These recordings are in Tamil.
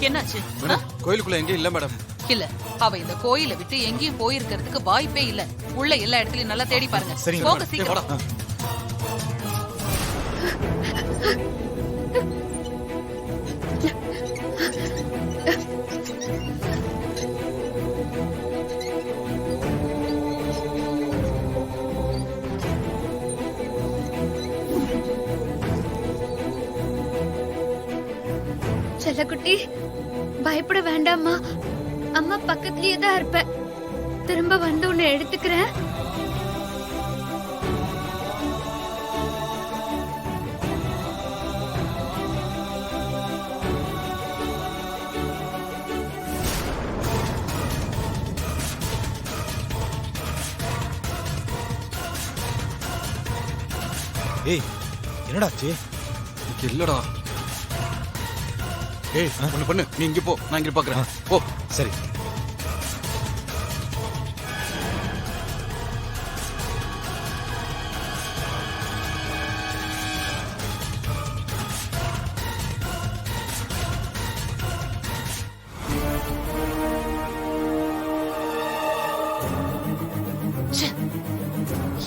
என்னாச்சு? கோயிலுக்குள்ள எங்கேயும் இல்ல மேடம். இல்ல, அவ இந்த கோயிலை விட்டு எங்கேயும் போயிருக்கிறதுக்கு வாய்ப்பே இல்ல. உள்ள எல்லா இடத்துலயும் நல்லா தேடி பாருங்க. போங்க சீக்கிரம். செல்லக்குட்டி, பயப்பட வேண்டாம்மா. அம்மா பக்கத்துலயே தான் இருப்பேன். திரும்ப வந்து உன்னை எடுத்துக்கிறேன். ஏய், என்னடாச்சு? இல்லடா. ஏய், ஒண்ணு பண்ணு, நீ இங்க போ, நான் இங்க பாக்குறேன். போ. சரி.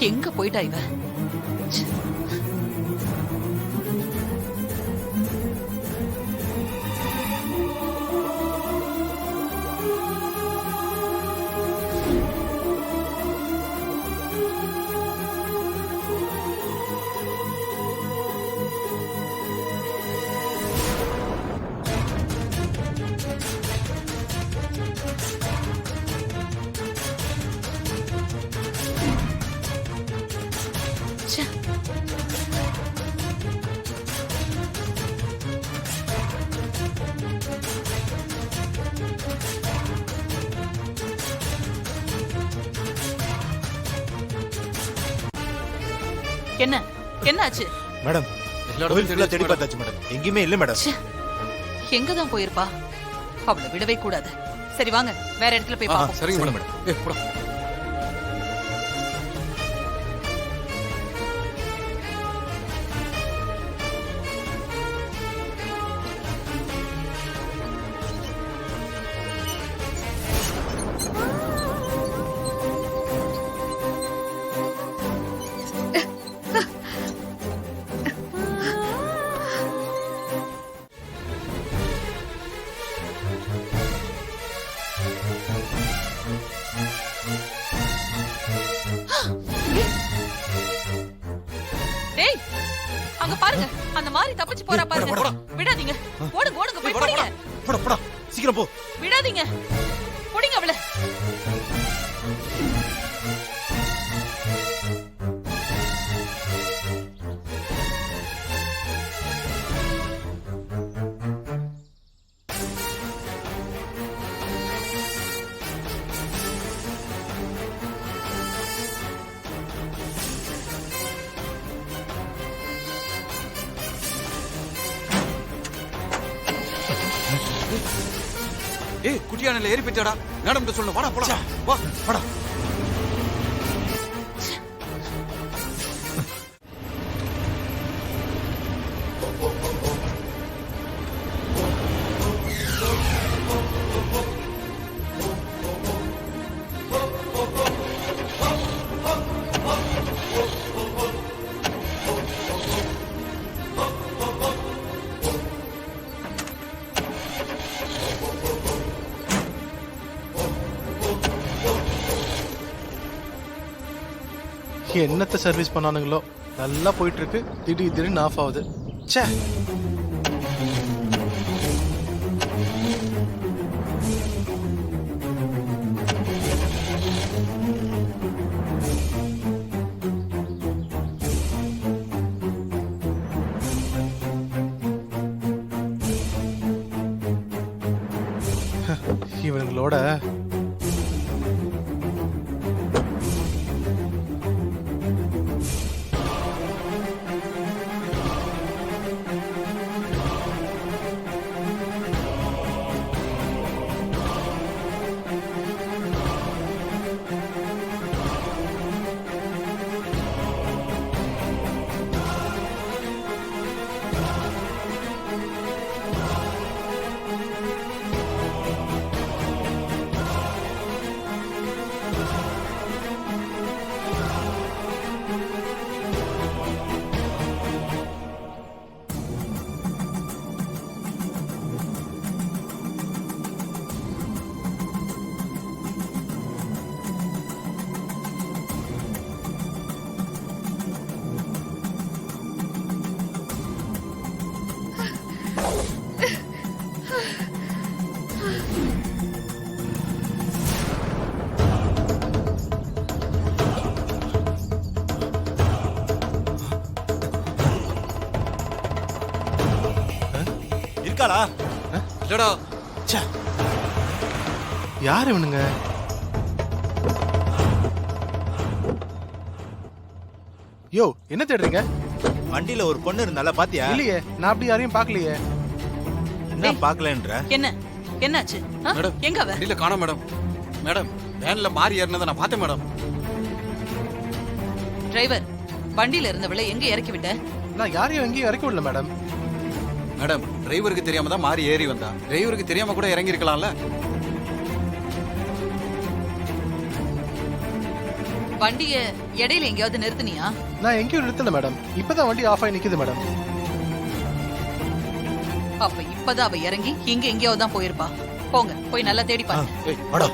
எங்க போயிட்டா இவ? என்ன என்னாச்சு மேடம்? கோயிலுக்குள்ள தேடி பார்த்தாச்சு மேடம், எங்கேயுமே இல்ல மேடம். எங்கதான் போயிருப்பா? அவளை விடவே கூடாது. சரி வாங்க, வேற இடத்துல போய் பாப்போம். சரிங்க மேடம். ஏய், போடா. டேய், அங்க பாருங்க, அந்த மாதிரி தப்பிச்சு போறா பாருங்க. விடாதீங்க, ஓடுங்க ஓடுங்க, போய் பிடிங்க. போடா போடா, சீக்கிரம் போ. விடாதீங்க, பிடிங்க அவளை. ஏய், குட்டியானல ஏறி போயிட்டாடா. மேடம் சொல்ல, வாடா போடா. வா, வாடா. என்னத்த சர்வீஸ் பண்ணானுங்களோ, நல்லா போயிட்டு இருக்கு, திடீர்னு ஆஃப் ஆகுது. ச்சே. இவங்களோட இருக்காளா? இல்லடா. ச்சே. யார் இவனுங்க? யோ, என்ன தேடுறீங்க? வண்டியில ஒரு பொண்ணு இருந்தால பாத்தியா? இல்லையே, நான் அப்படி யாரையும் பார்க்கலையே. என்ன பாக்கலன்ற? என்ன என்னாச்சு ஆ? மேடம் எங்க அவ வண்டியில காணோம் மேடம். மேடம் வேன்ல மாறி ஏறினதை நான் பார்த்தேன் மேடம். டிரைவர் வண்டியில இருந்தவளை எங்க இறக்கி விட்ட? நான் யாரையும் எங்கேயும் இறக்கி விடல மேடம். மேடம் டிரைவருக்கு தெரியாம தான் மாறி ஏறி வந்தா. டிரைவருக்கு தெரியாம கூட இறங்கி இருக்கலாம்ல. வண்டிய இடையில எங்கேயாவது நிறுத்துனியா? நான் எங்கேயும் நிறுத்தல மேடம். இப்பதான் வண்டி ஆஃப் ஆகி நிக்குது மேடம். அப்ப இப்பதான் அவ இறங்கி இங்க எங்கேயாவது தான் போயிருப்பா. போங்க போய் நல்லா தேடி பாருங்க. ஏய், வாடா.